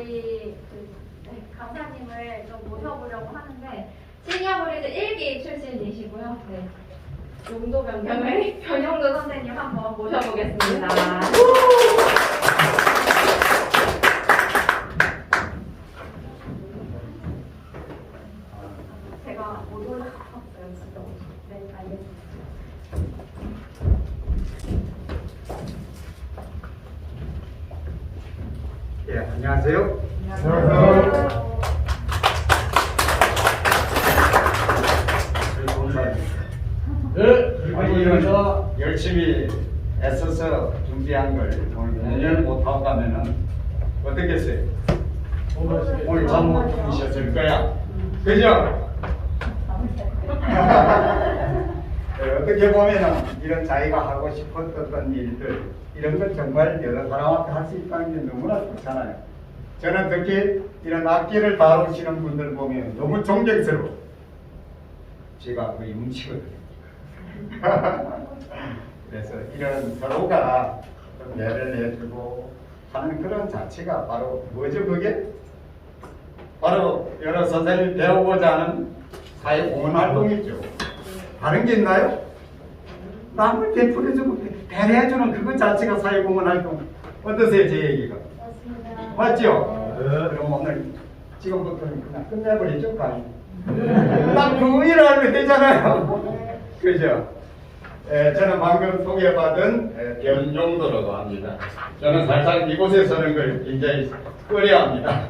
저희 강사님을 좀 모셔보려고 하는데 시니어 브리드 1기 출신이시고요. 네. 용도 변경을 변용도 선생님 한번 모셔보겠습니다. 제가 못 올라갔어요, 진짜. 네, 알겠습니다. 예, 안녕하세요. 안녕하세요. 이런 열심히 애써서 준비한 걸 오늘 공연을 못하고 가면은 어떻겠어요? 오늘 잠 못 주무셨을 거야. 그죠? 어떻게 보면은 이런 자기가 하고 싶었던 일들 이런 걸 정말 여러 사람한테 할 수 있다는 게 너무나 좋잖아요. 저는 특히 이런 악기를 다루시는 분들 보면 너무 존경스러워. 제가 거의 음치거든요. 그래서 이런 서로가 좀 예를 내주고 하는 그런 자체가 바로 뭐죠 그게? 바로 여러 선생님이 배우고자 하는 사회공헌 활동이죠. 다른 게 있나요? 남을 베풀어주고 배려해주는 그것 자체가 사회공헌 활동. 어떠세요 제 얘기가? 맞습니다. 맞죠? 그럼 오늘 지금부터는 그냥 끝내버리죠 가위. 딱 그 일을 하면 되잖아요. 그죠? 저는 방금 소개받은 변용도라고 합니다. 저는 살짝 이곳에 서는 걸 굉장히 꺼려합니다.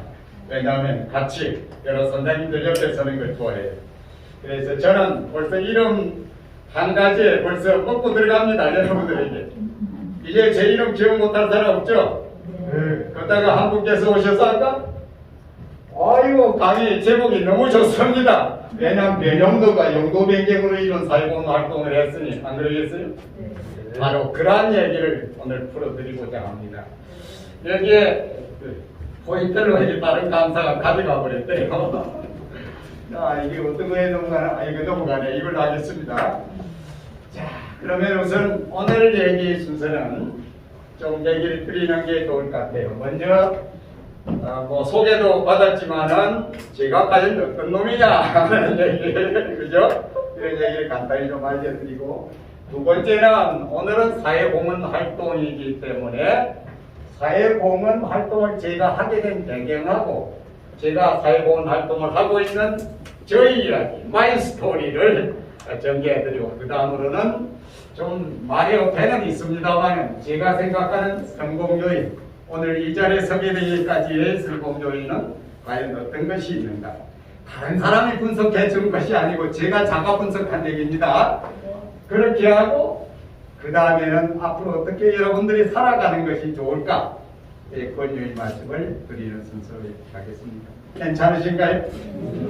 왜냐하면 같이 여러 선생님들 옆에 서는 걸 좋아해요. 그래서 저는 벌써 이름 한 가지에 벌써 먹고 들어갑니다. 여러분들에게. 이제 제 이름 기억 못할 사람 없죠? 그러다가 한국에서 오셔서 아까 아이고 강의 제목이 너무 좋습니다. 왜냐하면 변용도가 용도 변경으로 이런 사회공헌 활동을 했으니 안 그러겠어요? 바로 그러한 얘기를 오늘 풀어드리고자 합니다. 여기에 포인트로 이제 다른 강사가 가져가 버렸대요. 자, 이게 어떤 거에 넘어가나? 이거 넘어가네. 이걸로 하겠습니다. 자, 그러면 우선 오늘 얘기 순서는 좀 얘기를 드리는 게 좋을 것 같아요. 먼저 뭐 소개도 받았지만은 제가 과연 어떤 놈이냐 하는 얘기, 그죠? 이런 얘기를 간단히 좀 알려드리고, 두 번째는 오늘은 사회공헌 활동이기 때문에 사회공헌 활동을 제가 하게 된 배경하고 제가 사회공헌 활동을 하고 있는 저희 이야기, 마이 스토리를 전개해드리고, 그 다음으로는 좀 말의 어폐는 있습니다만 제가 생각하는 성공 요인, 오늘 이 자리에 서게 되기까지의 성공 요인은 과연 어떤 것이 있는가? 다른 사람이 분석해 준 것이 아니고 제가 자가 분석한 얘기입니다. 그렇게 하고 그 다음에는 앞으로 어떻게 여러분들이 살아가는 것이 좋을까? 권유의 말씀을 드리는 순서로 하겠습니다. 괜찮으신가요?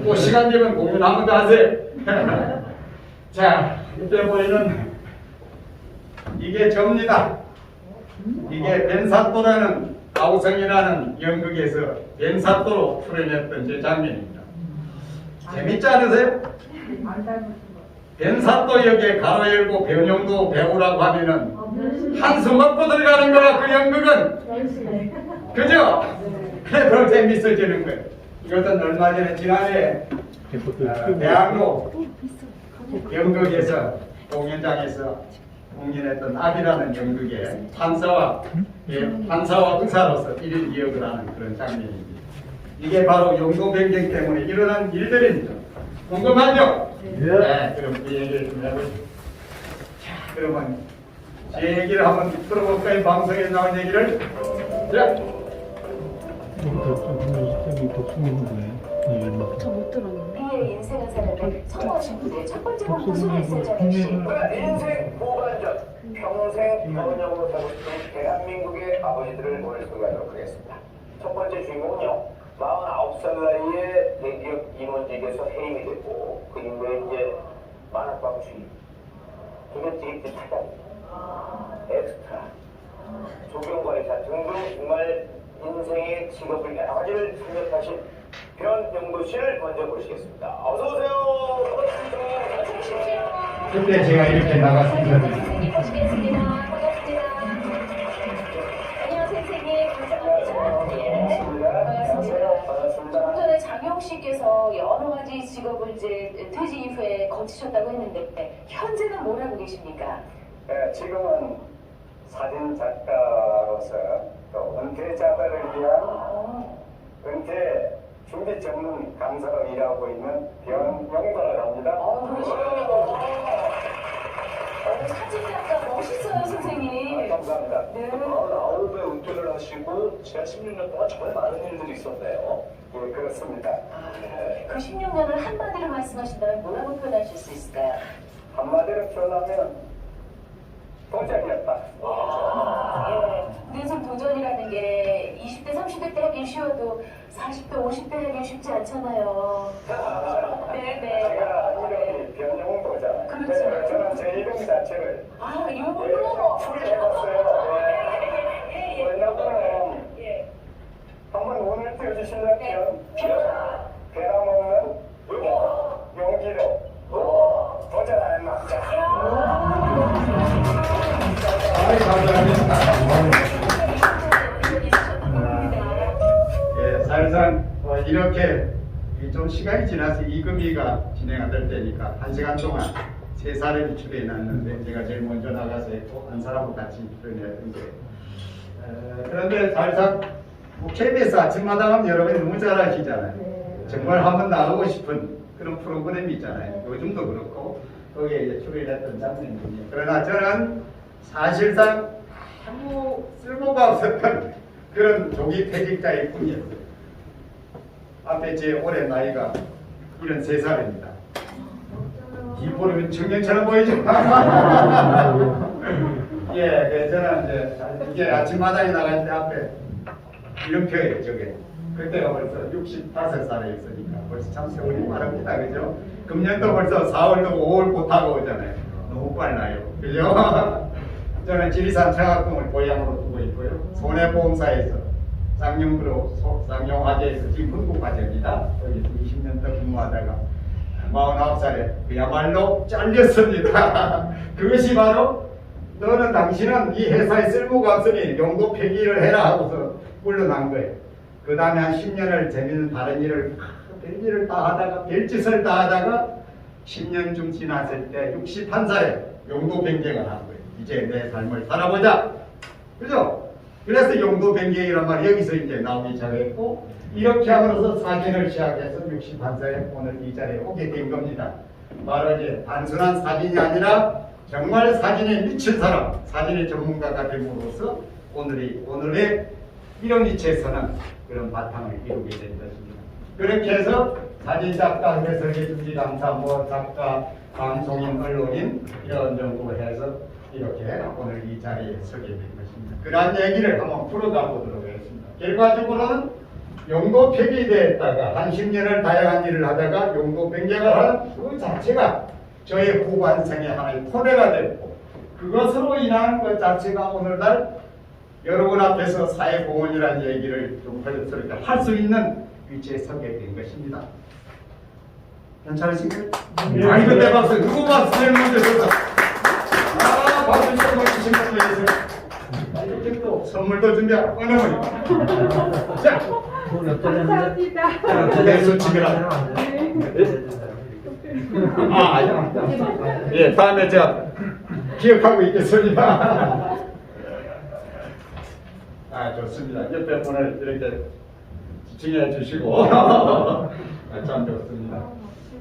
또 시간 되면 공연 한번 더 하세요. 자, 이때 보이는 이게 접니다. 이게 벤사또라는 아우성이라는 연극에서 벤사또로 풀어냈던 제 장면입니다. 재밌지 않으세요? 벤사또 역에 가로 열고 변용도 배우라고 하면은 한숨 먹고 들어가는 거야 그 연극은. 그죠? 그래 더 재밌어지는 거예요. 이것은 얼마 전에 지난해 대학로 연극에서 공연장에서 공연했던 아비라는 연극에 판사와 의사로서 1인 2역을 하는 그런 장면입니다. 이게 바로 용도 변경 때문에 일어난 일들입니다. 궁금하죠? 네, 그럼 그 얘기를 좀 해보죠. 자, 그러면 제 얘기를 한번 들어볼까요? 방송에 나온 얘기를. 자. 저못 들었는데. 그의 인생을 살아낸 첫 번째 공부 소리에서 전해주신 인생 고반전 평생 현역으로 살고 싶은 대한민국의 아버지들을 오늘 소개하도록 하겠습니다. 첫 번째 주인공은요, 49살 나이에 대기업 임원직에서 해임이 되고 그 이후에 이제 만화방 주인, 기계직입 차장, 엑스트라, 조경관리사 등등 정말 인생의 직업을 여러 가지를 생각하신 변용도 씨를 먼저 모시겠습니다. 어서 오세요. 반갑습니다. 그때 제가 이렇게 나갔습니다. 선생님 모시겠습니다. 반갑습니다. 안녕하세요, 선생님. 감사합니다. 예. 반갑습니다. 장영 씨께서 여러 가지 직업을 이제 퇴직 이후에 거치셨다고 했는데 현재는 뭘 하고 계십니까? 네, 지금은 사진 작가로서 또 은퇴 자들을 위한 은퇴 준비 전문 강사로 일하고 있는 변용도를 합니다. 그러시군요. 사진 작가 멋있어요, 선생님. 감사합니다. 네. 9배 은퇴를 하시고 지난 16년 동안 정말 많은 일들이 있었네요. 예, 그렇습니다. 그 16년을 한마디로 말씀하신다면 뭐라고 표현하실 수 있을까요? 한마디로 표현하면 도전이었다. 예. 근데 좀 도전이라는 게 20대, 30대 때 하긴 쉬워도 40대, 50대 하긴 쉽지 않잖아요. 네네. 제가 이름이 변용도잖아요. 그렇죠. 네, 저는 제 이름 자체를 이름으로? 풀이해봤어요. 왜냐면 한번 운을 띄워주시려면 변함없는 용기로 도전하는 남자. 아이, 감사합니다. 예, 사실상 이렇게 좀 시간이 지나서 이금희가 진행될 때니까 1시간 동안 세 사람이 출연해놨는데 제가 제일 먼저 나가서 했고 한 사람하고 같이 출연했는데 그런데 사실상 뭐 KBS 아침마당 하면 여러분이 너무 잘 아시잖아요. 정말 한번 나가고 싶은 그런 프로그램이 있잖아요. 요즘도 그렇고 거기에 이제 출연했던 장면이 중에 그러나 저는 사실상 아무 쓸모가 없었던 그런 조기 퇴직자일 뿐이었어요. 앞에 제 올해 나이가 73살입니다. 뒤보면 청년처럼 보이죠? 예, 저는 이제 이게 아침마당에 나갈 때 앞에 이름표예요, 저게. 그때가 벌써 65살이었으니까 벌써 참 세월이 빠릅니다, 그죠? 금년도 벌써 4월도 5월 곧 다가오잖아요. 너무 빨라요, 그죠? 저는 지리산 청학동을 고향으로 두고 있고요. 손해보험사에서 쌍용화재에서 지금 분국과제입니다. 여기 20년 더 근무하다가 49살에 그야말로 잘렸습니다. 그것이 바로 너는 당신은 이 회사에 쓸모가 없으니 용도 폐기를 해라 하고서 물러난 거예요. 그 다음에 한 10년을 재밌는 다른 일을 별일을 다 하다가 별짓을 다 하다가 10년쯤 지났을 때 61살에 용도 변경을 한 거예요. 이제 내 삶을 살아보자. 그죠? 그래서 용도 변경이란 말이 여기서 이제 나오기 시작했고 이렇게 함으로써 사진을 시작해서 61살에 오늘 이 자리에 오게 된 겁니다. 바로 이제 단순한 사진이 아니라 정말 사진에 미친 사람, 사진의 전문가가 됨으로써 오늘의 이런 위치에서는 그런 바탕을 이루게 된 것입니다. 그렇게 해서 사진작가, 해설계 준비강사, 작가, 방송인, 언론인 이런 정도 해서 이렇게 오늘 이 자리에 서게 된 것입니다. 그러한 얘기를 한번 풀어가 보도록 하겠습니다. 결과적으로는 용도 폐기되었다가 한 10년을 다양한 일을 하다가 용도 변경을 하는 그 자체가 저의 후반생의 하나의 토대가 됐고 그것으로 인한 것 자체가 오늘날 여러분 앞에서 사회공헌이라는 얘기를 좀 자연스럽게 할 수 있는 위치에 서게 된 것입니다. 괜찮으신가요? 아니 그때 박수 누구 박수 제일 먼저 줬어? 박수 좀 주신 분이 계세요. 이렇게 또 선물도 준비하고 어느 분이 자 감사합니다. 내 소침이라 예, 다음에 제가 기억하고 있겠습니다. 좋습니다. 옆에 분을 이렇게 지칭해 주시고 참 좋습니다.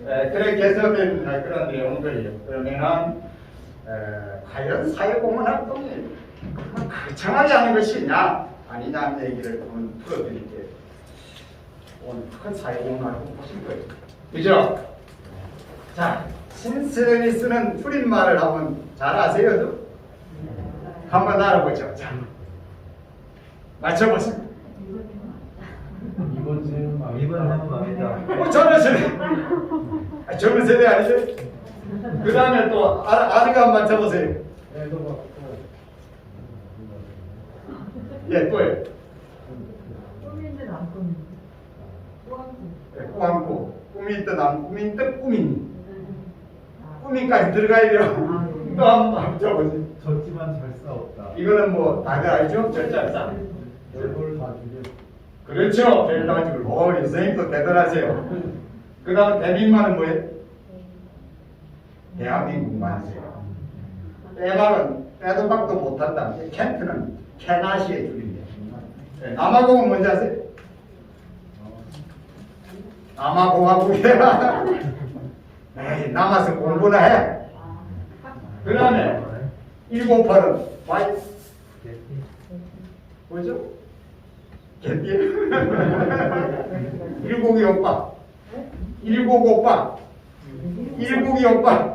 그렇게 해석된 그런 내용들이요. 그러면은 과연 사회공헌 활동이 거창하지 않은 것이냐 아니냐는 얘기를 한번 풀어드릴게요. 오늘 큰 사회공헌 활동 하실 거예요. 그죠? 자, 신스레이 쓰는 줄임말을 한번 잘 아세요? 한번 알아보죠. 자, 맞춰보세요. 이번 하는 맘이다. 젊은 세대. 젊은 세대 아니죠? 그 다음에 또 아내가 한번 맞춰보세요. 예, 또요. 꿈인데 안 꿈인데. 꾸안꾸. 꿈이 있든 안 꿈이 있든 꿈이니. 꿈이까지 들어가야 돼요. 또 한번 맞춰보세요. 졌지만 잘 싸웠다. 이거는 뭐 다들 알죠? 절자싸. 얼굴 다 죽여. 그렇죠. 벨라지를. 선생님도 대단하세요. 그 다음 대민만은 뭐예요? 대한민국 만세요. 빼박은 빼도 박도 못한다. 켄트는 캐나시의 줄입니다. 남아공은 뭔지 아세요? 남아공화국이야. 에이, 남아서 공부나 해. 그 다음에 158은 와이 뭐죠? 개띠? 일곡이 오빠. 일곡 오빠. 일곡이 오빠.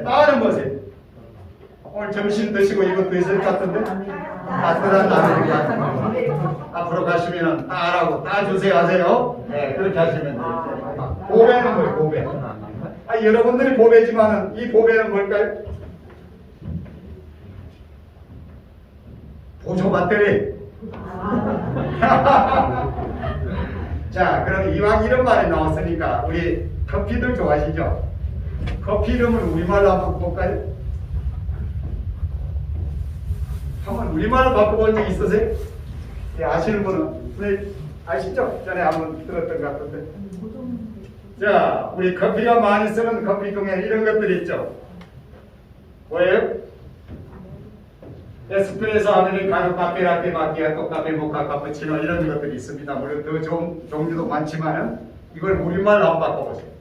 따는 뭐세요? 오늘 점심 드시고 이것도 있을 것 같은데? 따뜻한 아메리카. 앞으로 가시면은 따라고 따주세요 하세요. 네, 그렇게 하시면 돼요. 보배는 뭐예요, 보배? 여러분들이 보배지만은 이 보배는 뭘까요? 보조 배터리. 자, 그럼 이왕 이런 말이 나왔으니까 우리 커피들 좋아하시죠? 커피 이름을 우리말로 한번 볼까요? 한번 우리말로 바꿔본 적 있으세요? 예, 아시는 분은? 네, 아시죠? 전에 한번 들었던 것 같은데. 자, 우리 커피가 많이 쓰는 커피 중에 이런 것들이 있죠. 뭐예요? 에스프레소, 아메리카노, 카페라떼, 마키아토, 카페 모카, 카푸치노 이런 것들이 있습니다. 물론 더 좋은 종류도 많지만 이걸 우리말로 한번 바꿔보세요.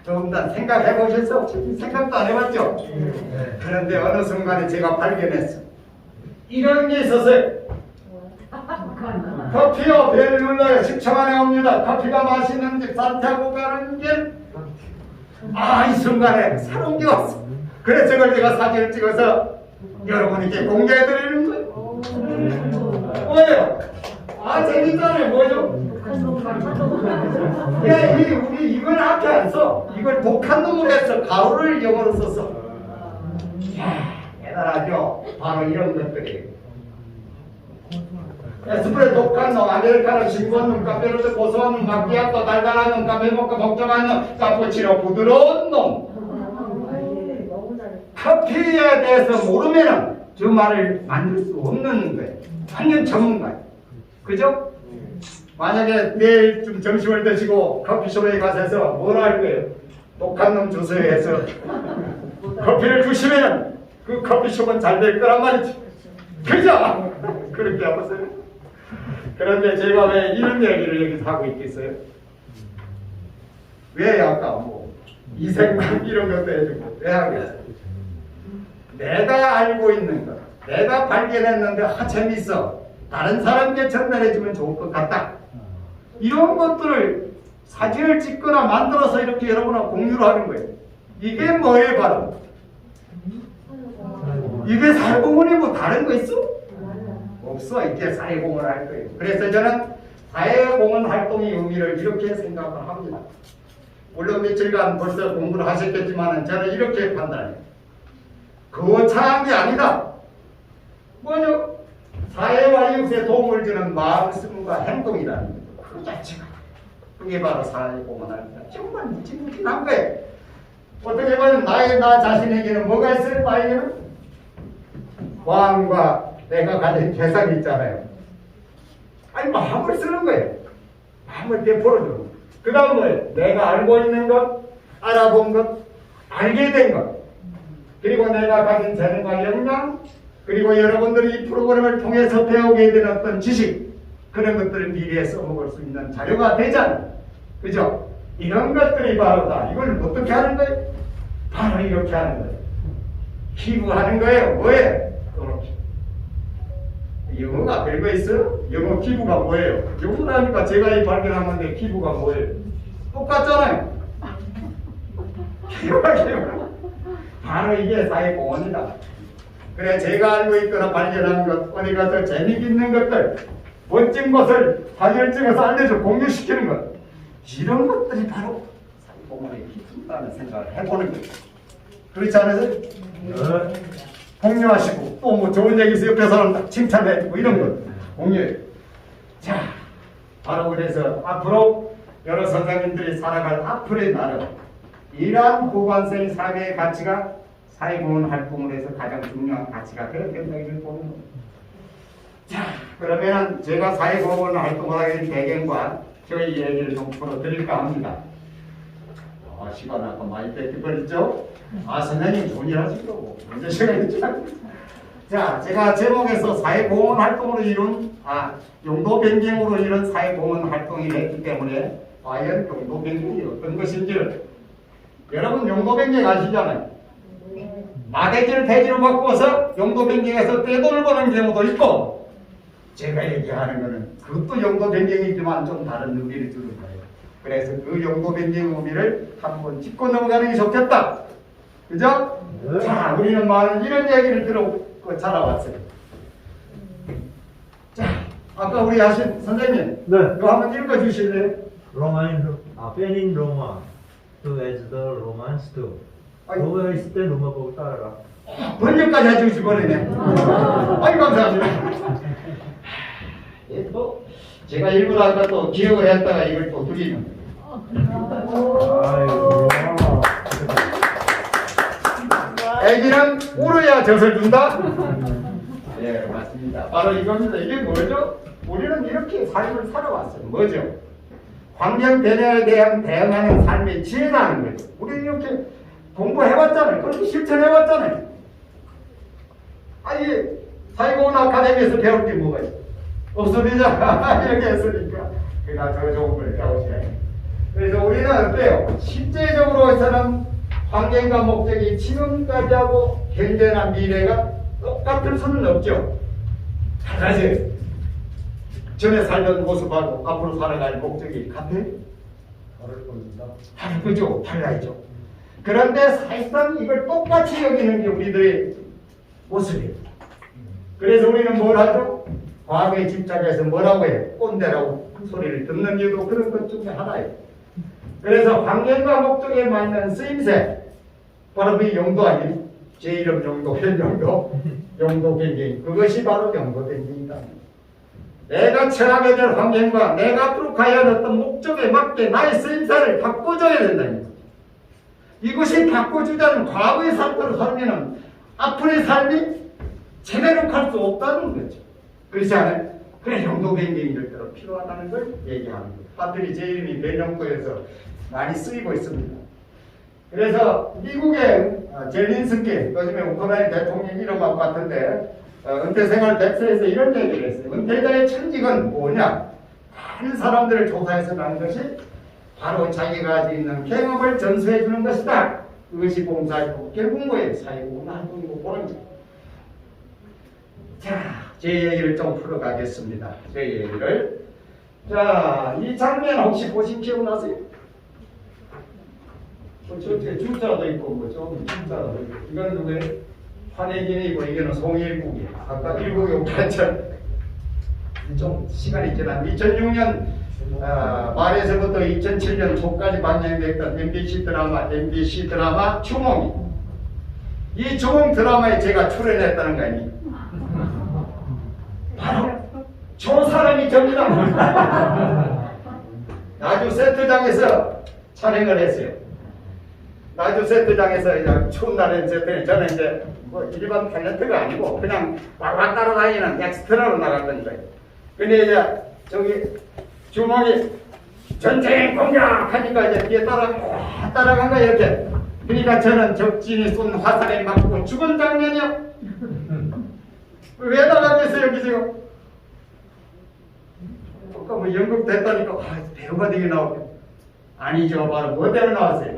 좀 더 생각해 보셨어? 생각도 안 해봤죠? 그런데 어느 순간에 제가 발견했어. 이런 게 있었어요. 커피요, 벨 눌러요. 10초 만에 옵니다. 커피가 맛있는 집 산티아고 가는 길. 이 순간에 새로운 게 왔어. 그래서 저걸 제가 사진을 찍어서 여러분에게 공개해드리는 거예요. 뭐예요? 재밌잖아요. 뭐죠? 우리 이걸 앞에 안 써. 이걸 독한 놈으로 해서 가로를 영어로 썼어. 대단하죠? 바로 이런 것들이. 에스프레소 독한 놈, 아메리카노 싱거운 놈, 카페라떼 고소한 놈, 마키아토 달달한 놈, 카페모카 복잡한 놈, 카푸치노 부드러운 놈. 커피에 대해서 모르면은 저 말을 만들 수 없는 거예요. 완전 전문가예요. 그죠? 만약에 내일 좀 점심을 드시고 커피숍에 가셔서 뭐라 할 거예요? 독한 놈 주세요 해서 커피를 주시면 그 커피숍은 잘 될 거란 말이지. 그죠? 그렇게 해보세요. 그런데 제가 왜 이런 얘기를 여기서 하고 있겠어요? 왜 아까 뭐 이생만 이런 것도 해주고 왜 하겠어요? 내가 알고 있는 것, 내가 발견했는데 재밌어. 다른 사람에게 전달해주면 좋을 것 같다. 이런 것들을 사진을 찍거나 만들어서 이렇게 여러분하고 공유를 하는 거예요. 이게 뭐예요, 바로? 이게 사회공헌이 뭐 다른 거 있어? 없어. 이게 사회공헌을 할 거예요. 그래서 저는 사회공헌 활동의 의미를 이렇게 생각을 합니다. 물론 며칠간 벌써 공부를 하셨겠지만 저는 이렇게 판단해요. 거창한 게 아니다. 뭐죠? 사회와 이웃에 도움을 주는 마음씀과 행동이라는 것. 그 자체가. 그게 바로 사회공헌입니다. 정말 무지무지한 거예요. 어떻게 보면 나 자신에게는 뭐가 있어요? 나에게는? 마음과 내가 가진 재산이 있잖아요. 마음을 쓰는 거예요. 마음을 베풀어주는 거예요. 그 다음 뭐예요? 내가 알고 있는 것, 알아본 것, 알게 된 것. 그리고 내가 가진 재능과 역량, 그리고 여러분들이 이 프로그램을 통해서 배우게 된 어떤 지식, 그런 것들을 미래에 써먹을 수 있는 자료가 되잖아요. 그죠? 이런 것들이 바로 다 이걸 어떻게 하는 거예요? 바로 이렇게 하는 거예요. 기부하는 거예요. 뭐예요? 이렇게. 영어가 별거 있어요? 영어 기부가 뭐예요? 영어라니까 제가 이 발견한 건데 기부가 뭐예요? 똑같잖아요. 기부가 바로 이게 사회공헌이다. 그래, 제가 알고 있거나 발견하는 것, 어디 가서 재미있는 것들, 멋진 것을 사진을 찍어서 알려줘 공유시키는 것, 이런 것들이 바로 사회공헌의 기준이라는 생각을 해보는 거예요. 그렇지 않으세요? 공유하시고 또 뭐 좋은 얘기 있어요. 옆에서는 칭찬해주고 이런 것 공유해요. 자, 바로 그래서 앞으로 여러 선생님들이 살아갈 앞으로의 날은 이러한 후반세의 삶의 가치가 사회공헌 활동을 해서 가장 중요한 가치가 되어야 된다는 걸 보는 겁니다. 자, 그러면 제가 사회공헌 활동을 하게 된 배경과 저희 얘기를 좀 풀어드릴까 합니다. 시간 아까 많이 뺏겨버렸죠? 선생님 좋은 일 하실 거고 문제 시간이 참. 자, 제가 제목에서 사회공헌 활동으로 이룬 용도 변경으로 이룬 사회공헌 활동이 됐기 때문에 과연 용도 변경이 어떤 것인지를 여러분 용도 변경 아시잖아요. 마대지를 대지로 바꾸어서 용도 변경해서 떼돈을 버는 경우도 있고 제가 얘기하는 거는 그것도 용도 변경이지만 좀 다른 의미를 주는 거예요. 그래서 그 용도 변경 의미를 한번 짚고 넘어가는 게 좋겠다. 그죠? 네. 자, 우리는 많은 이런 얘기를 들어고 자라왔어요. 자, 아까 우리 하신 선생님, 네. 이거 한번 읽어 주실래요? 페닌 로마 to as the Romans do. 아니. 로마 있을 때 로마 보고 따라라. 번역까지 해주시고 버리네. 아이, 감사합니다. 예, 또 제가 읽으라니까 또 기억을 했다가 이걸 또 드리는 아이고. 애기는 울어야 젖을 준다? 예, 맞습니다. 바로 이겁니다. 이게 뭐죠? 우리는 이렇게 삶을 살아왔어요. 뭐죠? 환경 변화에 대한 대응하는 삶의 지혜라는 거죠. 우리는 이렇게 공부해봤잖아요. 그렇게 실천해봤잖아요. 아니, 사회공헌 아카데미에서 배울 게 뭐가 있어? 없습니다. 이렇게 했으니까. 그나 더 좋은 걸 배우셔야 그래서 우리는 어때요? 실제적으로 해서는 환경과 목적이 지금까지 하고 현재나 미래가 똑같을 수는 없죠. 다르지. 전에 살던 모습하고 앞으로 살아갈 목적이 같아요? 다를 겁니다. 다르죠. 달라야죠. 그런데 사실상 이걸 똑같이 여기는 게 우리들의 모습이에요. 그래서 우리는 뭘 하죠? 과거에 집착해서 뭐라고 해요? 꼰대라고 소리를 듣는 이유도 그런 것 중에 하나예요. 그래서 환경과 목적에 맞는 쓰임새, 바로 그 용도 아니에요? 제 이름 용도, 현 용도, 용도 변경. 그것이 바로 용도 변경이다. 내가 처하게 될 환경과 내가 앞으로 가야 할 어떤 목적에 맞게 나의 쓰임새를 바꿔줘야 된다는 거죠. 이것이 바꿔주지 않은 과거의 상태로 살면 앞으로의 삶이 제대로 갈 수 없다는 거죠. 그렇지 않아요? 그래, 용도 변경이 절대로 필요하다는 걸 얘기하는 거예요. 하필이 제 이름이 변용도에서 많이 쓰이고 있습니다. 그래서 미국의 젤린스키, 요즘에 우크라이나 대통령 이름하고 같은데 은퇴생활 100세에서 이런 얘기를 했어요. 은퇴자의 천직은 뭐냐? 많은 사람들을 조사해서 난 것이 바로 자기가 가지고 있는 경험을 전수해 주는 것이다. 그것이 봉사이고 결국 뭐예요? 사회공헌 활동이고 그런 거. 자, 제 얘기를 좀 풀어가겠습니다. 제 얘기를. 자, 이 장면 혹시 보신 기억나세요? 저쪽에 중자도 있고, 좀 중자도 있고. 이건 누구예요? 환혜진이고, 이거는 송일국이에요. 아까 일국이 오탄천. 좀 시간이 지난 2006년 말에서부터 2007년 초까지 방영됐던 MBC 드라마 주몽이. 이 주몽 드라마에 제가 출연했다는 거 아니에요? 바로 저 사람이 접니다. 나주 세트장에서 촬영을 했어요. 나주 세트장에서 추운 날에 저는 이제 뭐 일반 탤런트가 아니고 그냥 왔다 따라다니는 엑스트라로 나갔던 거예요. 근데 이제 저기 주먹이 전쟁 공격하니까 이제 뒤에 따라간 거예요, 이렇게. 그러니까 저는 적진이 쏜 화살에 맞고 죽은 장면이요. 왜 나갔겠어요, 여기 지금? 아까 뭐 연극 됐다니까 배우가 되게 나오고. 아니죠, 바로 뭐대로 나왔어요?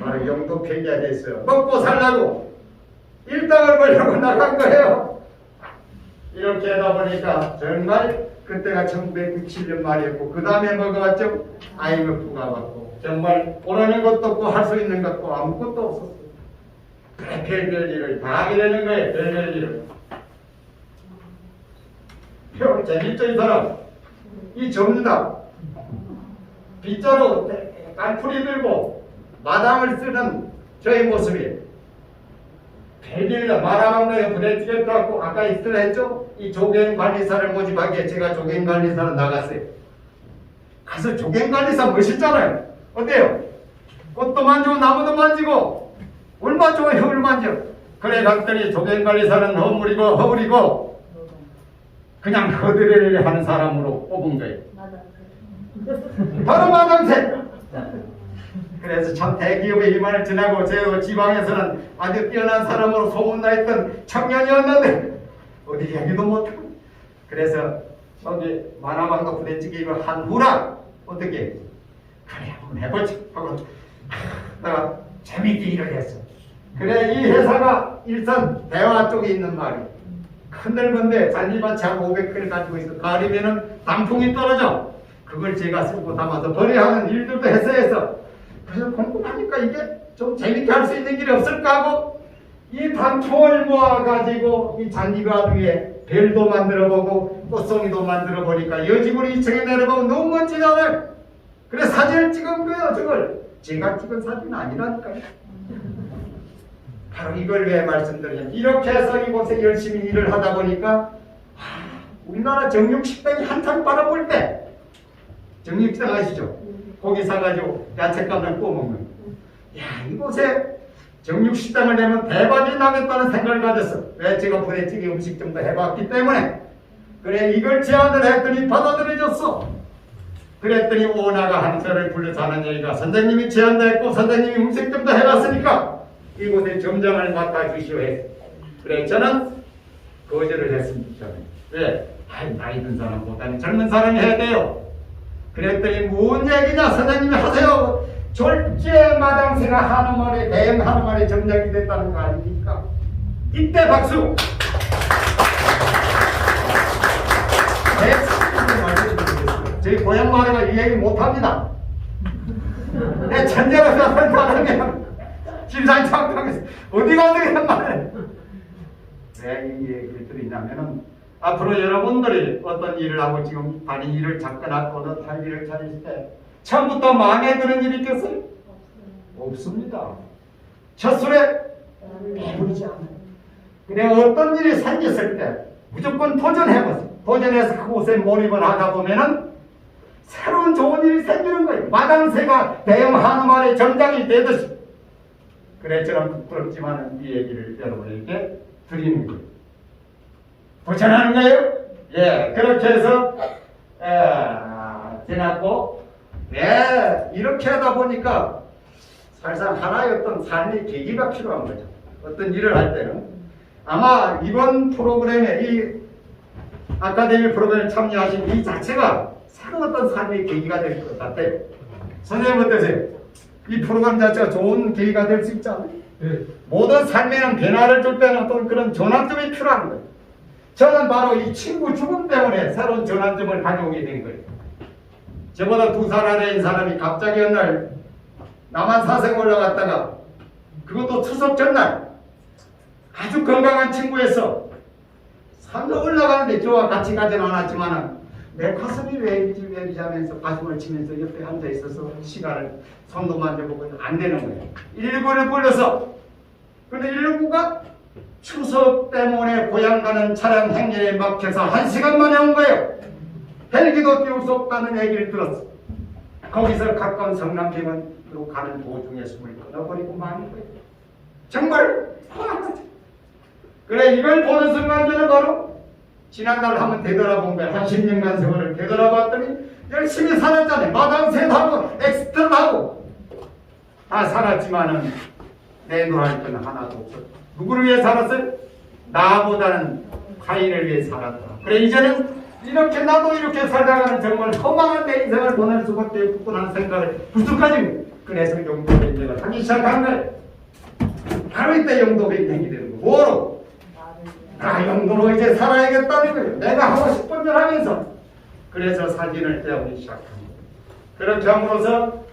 바로 영도 폐기가 됐어요. 먹고 살라고 일당을 벌려고 나간 거예요. 이렇게 하다 보니까 정말 그때가 1997년 말이었고 그 다음에 뭐가 왔죠? IMF가 왔고 정말 오라는 것도 없고 할 수 있는 것도 아무것도 없었어요. 그래, 별별 일을 다 하게 되는 거예요. 별별 일을. 재밌죠, 이 사람? 이 전다 빗자루 깐풀이 들고 마당을 쓰는 저의 모습이에요. 별일이다. 말하는 불에 튀겼다고 아까 있으라 했죠? 이 조경관리사를 모집하기에 제가 조경관리사로 나갔어요. 가서 조경관리사 멋있잖아요. 어때요? 꽃도 만지고 나무도 만지고 얼마 좋아요, 얼마 만져. 그래 갔더니 조경관리사는 허물이고 허울이고 그냥 허드레를 하는 사람으로 뽑은 거예요. 맞아. 바로 마당새. 그래서 참 대기업의 일만을 지나고 제 지방에서는 아주 뛰어난 사람으로 소문나있던 청년이었는데 어디 얘기도 못하고, 그래서 거기 만화방도 부대찌개 이거 한 후라 어떻게 그래 한번 해보자 하고 내가 재밌게 일을 했어. 그래 이 회사가 일산 대화 쪽에 있는 말이 큰 넓은데 잔디밭하고 500평을 가지고 있어. 가리면은 단풍이 떨어져. 그걸 제가 쓰고 담아서 벌이하는 일들도 했어요. 그래서 궁금하니까 이게 좀 재밌게 할 수 있는 길이 없을까 하고 이 단풍을 모아가지고 이 잔디밭 위에 별도 만들어보고 꽃송이도 만들어보니까 여지구리 2층에 내려보면 너무 멋지잖아요. 그래서 사진을 찍은 거예요. 저걸 제가 찍은 사진은 아니라니까요. 바로 이걸 왜 말씀드리냐면 이렇게 해서 이곳에 열심히 일을 하다 보니까 우리나라 정육식당이 한참 바라볼 때, 정육식당 아시죠? 고기 사가지고 야채감을 구워먹는. 야, 이곳에 정육식당을 내면 대박이 나겠다는 생각을 가졌어. 왜? 제가 부대찌개 음식점도 해봤기 때문에. 그래 이걸 제안을 했더니 받아들여줬어. 그랬더니 오나가 한서를 불러서 하는 얘기가 선생님이 제안도 했고 선생님이 음식점도 해봤으니까 이곳에 점장을 맡아주시오 했어. 그래 저는 거절을 했습니다. 왜? 나이 든 사람보다는 젊은 사람이 해야 돼요. 그랬더니 뭔 얘기냐 선생님이 하세요. 졸지에 마당새가 한우마리 대형 한우마리 점장이 됐다는 거 아닙니까? 이때 박수. 저희 고향 마을가 이 얘기 못합니다. 내 천재가 나쁜 사람이야. 심상찮겠어. 어디 가서 이런 말을. 왜 이 얘기를 드리냐면은 앞으로 여러분들이 어떤 일을 하고 지금 다른 일을 잡거나 또는 다른 일을 찾으실 때 처음부터 마음에 드는 일이 있겠어요? 없습니다. 첫술에 배부르지 않아요. 그래 어떤 일이 생겼을 때 무조건 도전해보세요. 도전해서 그곳에 몰입을 하다 보면은 새로운 좋은 일이 생기는 거예요. 마당새가 대형 한우마을의 점장이 되듯이. 그래 저는 부끄럽지만 이 얘기를 여러분에게 드리는 거예요. 도전하는 거예요? 예, 그렇게 해서 지났고 이렇게 하다 보니까 사실상 하나의 어떤 삶의 계기가 필요한 거죠. 어떤 일을 할 때는 아마 이번 프로그램에 이 아카데미 프로그램에 참여하신 이 자체가 새로운 어떤 삶의 계기가 될 것 같아요. 선생님 어떠세요? 이 프로그램 자체가 좋은 계기가 될 수 있잖아요. 모든 삶에는 변화를 줄 때는 어떤 그런 전환점이 필요한 거예요. 저는 바로 이 친구 죽음 때문에 새로운 전환점을 가져오게 된 거예요. 저보다 2살 아래인 사람이 갑자기 어느 날 남한 사생 올라갔다가 그것도 추석 전날 아주 건강한 친구였어. 산도 올라가는데 저와 같이 가진 않았지만 내 가슴이 왜 이러지 하면서 가슴을 치면서 옆에 앉아 있어서 시간을 손도 만져보고 안 되는 거예요. 119를 불러서 근데 119가 추석 때문에 고향 가는 차량 행렬에 막혀서 1시간 만에 온 거예요. 헬기도 띄울 수 없다는 얘기를 들었어. 거기서 가까운 성남병원으로 가는 도중에 숨을 끊어버리고 마는 거예요. 정말 그래 이걸 보는 순간 저는 바로 지난날 한번 되돌아본 거예요. 한 10년간 세월을 되돌아봤더니 열심히 살았잖아요. 마당새도 하고 엑스트라도 하고 다 살았지만은 내놓을 건 하나도 없었어. 누구를 위해 살았어요? 나보다는 타인을 위해 살았다. 그래 이제는 이렇게 나도 이렇게 살다가는 정말 허망한 내 인생을 보낼 수밖에 없구나 생각을 부족하지. 그래서 용도의 인생을 하기 시작한 거예요. 바로 이때 용도의 인생이 되는 거예요. 뭐로? 용도로 이제 살아야겠다는 거예요. 내가 하고 싶은 일 하면서. 그래서 사진을 떼어오기 시작한 거예요. 그렇게 함으로써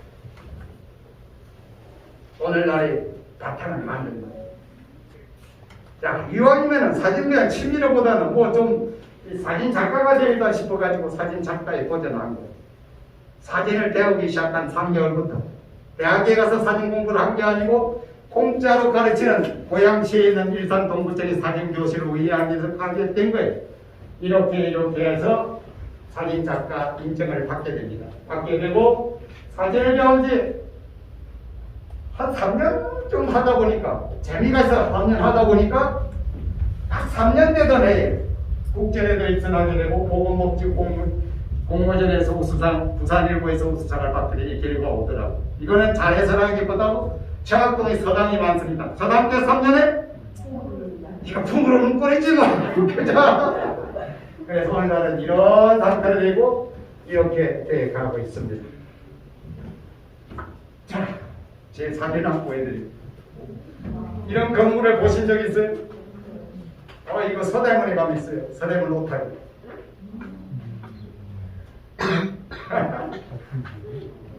오늘날의 바탕을 만든 거예요. 자, 이왕이면 사진관 취미로보다는 뭐 좀 사진 작가가 되리다 싶어가지고 사진 작가에 도전한 거예요. 사진을 배우기 시작한 3개월부터 대학에 가서 사진 공부를 한 게 아니고 공짜로 가르치는 고양시에 있는 일산 동부청의 사진교실로 2학년에서 가게 된 거예요. 이렇게 해서 사진 작가 인정을 받게 됩니다. 받게 되고 사진을 배운 지 한 3년 좀 하다 보니까 재미가 있어 3년 하다 보니까 딱 3년 되던 해에 국전에도 입선하게 되고 보건복지 공모전에서 우수상, 부산일보에서 우수상을 받게 되니 결과가 오더라고. 이거는 잘 해설하기보다도 청학동에 서당이 많습니다. 서당 때 3년에 풍으로는 꼴이지 뭐. 그죠? 그래서 오늘날은 이런 상태가 되고 이렇게 돼 가고 있습니다. 자, 제 사진 한번 보여드릴게요. 이런 건물을 보신 적 있어요? 이거 서대문에 가면 있어요. 서대문 로타리.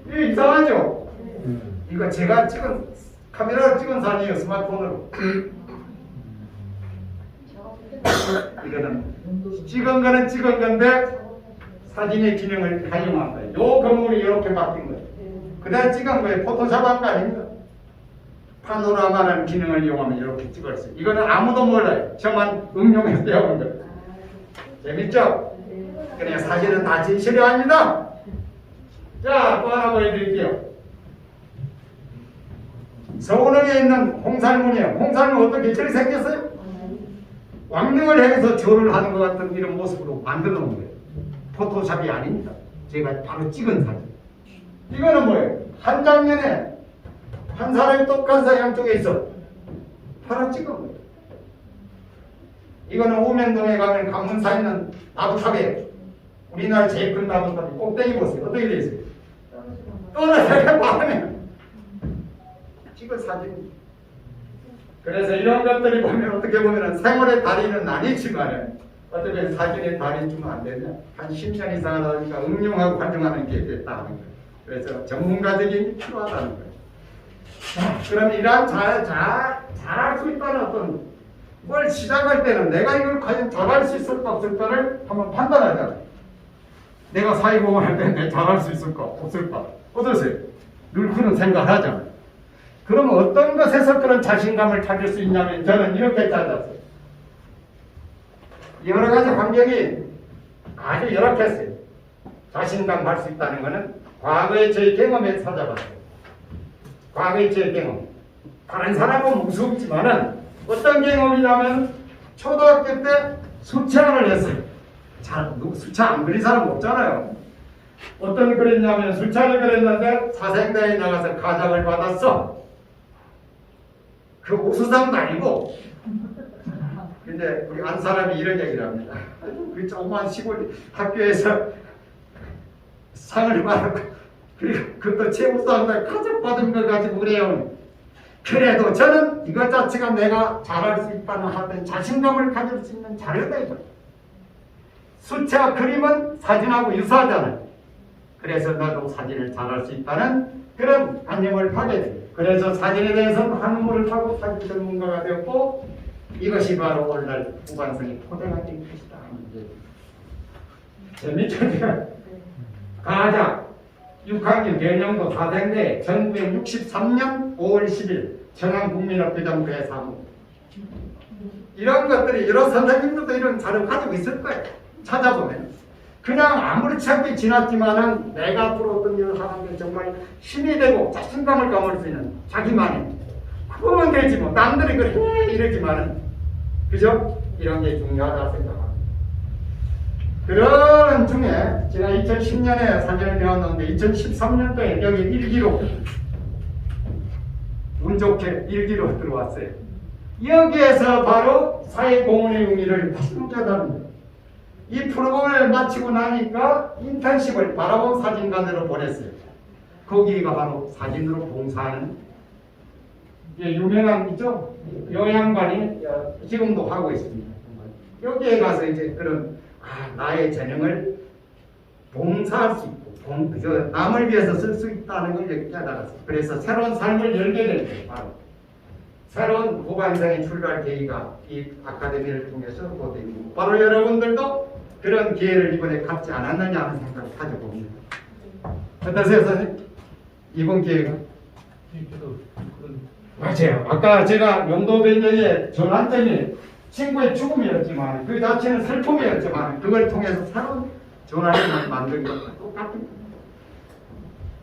이거 이상하죠? 이거 제가 찍은, 카메라로 찍은 사진이에요. 스마트폰으로. 이거는 찍은 거는 찍은 건데 사진의 기능을 활용한 거예요. 요 건물이 이렇게 바뀐 거예요. 그대로 찍은 거예요. 포토샵 한 거 아닙니다. 파노라마라는 기능을 이용하면 이렇게 찍을 수 있어요. 이거는 아무도 몰라요. 저만 응용해서 배운 거예요. 재밌죠? 그냥 사진은 다 진실이 아닙니다. 자, 또 하나 보여드릴게요. 서운항에 있는 홍살문이에요. 홍살문 어떻게 저리 생겼어요? 왕릉을 향해서 절을 하는 것 같은 이런 모습으로 만들어 놓은 거예요. 포토샵이 아닙니다. 제가 바로 찍은 사진. 이거는 뭐예요? 한 장면에 한 사람이 똑같은 양쪽에 있어. 바로 찍은 거예요. 이거는 우면동에 가면 강문사에 있는 나무탑이에요. 우리나라 제일 큰 나무탑이 꼭대기 보세요. 어떻게 되어 있어요? 떨어져야 바람에 찍은 사진. 그래서 이런 것들이 보면 어떻게 보면 생활의 달인은 아니지만 어떻게 사진의 달인 주면 안 되냐? 한 10년 이상 하니까 응용하고 활용하는 게 됐다는 거예요. 그래서 전문가들이 필요하다는 거예요. 그럼 이러한 잘할 수 있다는 어떤 뭘 시작할 때는 내가 이걸 과연 잘할 수 있을까 없을까를 한번 판단하잖아요. 내가 사회공헌 할 때 내가 잘할 수 있을까 없을까 어떠세요? 늘 그런 생각을 하잖아요. 그럼 어떤 것에서 그런 자신감을 찾을 수 있냐면 저는 이렇게 찾았어요. 여러 가지 환경이 아주 열악했어요. 자신감 할 수 있다는 것은 과거의 제 경험에 찾아봤어요. 과거의 제 경험. 다른 사람은 무섭지만은 어떤 경험이냐면 초등학교 때 수채화를 했어요. 수채 안 그린 사람 없잖아요. 어떤 그랬냐면 수채화를 그렸는데 사생대에 나가서 가장을 받았어. 그 우수상도 아니고. 근데 우리 안 사람이 이런 얘기를 합니다. 그 조그만 시골 학교에서 상을 받았고 그리고 그것도 최우수상을 가장 받은 걸 가지고 그래요. 그래도 저는 이것 자체가 내가 잘할 수 있다는 하던 자신감을 가질 수 있는 자료다. 수채화 그림은 사진하고 유사하잖아요. 그래서 나도 사진을 잘할 수 있다는 그런 관념을 하게 돼요. 그래서 사진에 대해서는 한물을 타고 사진 전문가가 되었고 이것이 바로 오늘날 후반생의 토대가 된 것이다. 재밌죠? 가자 6학년 개념도 사생대 1963년 5월 10일 청양국민학교장 사무. 이런 것들이 여러 선생님들도 이런 자료 가지고 있을 거예요. 찾아보면 그냥 아무렇지 않게 지났지만은 내가 앞으로 어떤 일을 하는데 정말 힘이 되고 자신감을 가질 수 있는 자기만의 그거면 되지 뭐 남들이 그래 이러지만은 그죠? 이런 게 중요하다 생각합니다. 그런 중에 제가 2010년에 사진을 배웠는데 2013년도에 여기 일기로 운 좋게 일기로 들어왔어요. 여기에서 바로 사회공헌의 의미를 다시 깨달습니다. 이 프로그램을 마치고 나니까 인턴십을 바라본 사진관으로 보냈어요. 거기가 바로 사진으로 봉사하는 유명한 있죠? 요양관이 지금도 하고 있습니다. 여기에 가서 이제 그런 나의 재능을 봉사할 수 있고 남을 위해서 쓸 수 있다는 걸 깨달았어요. 그래서 새로운 삶을 열게 될 때 바로 새로운 후반생에 출발 계기가 이 아카데미를 통해서 보됩니다. 바로 여러분들도 그런 기회를 이번에 갖지 않았느냐 하는 생각을 가져봅니다. 어떠세요, 선생님? 이번 기회가? 맞아요. 아까 제가 용도 변경의 전환점이 친구의 죽음이었지만 그 자체는 슬픔이었지만 그걸 통해서 새로운 전환점을 만든 것과 똑같습니다.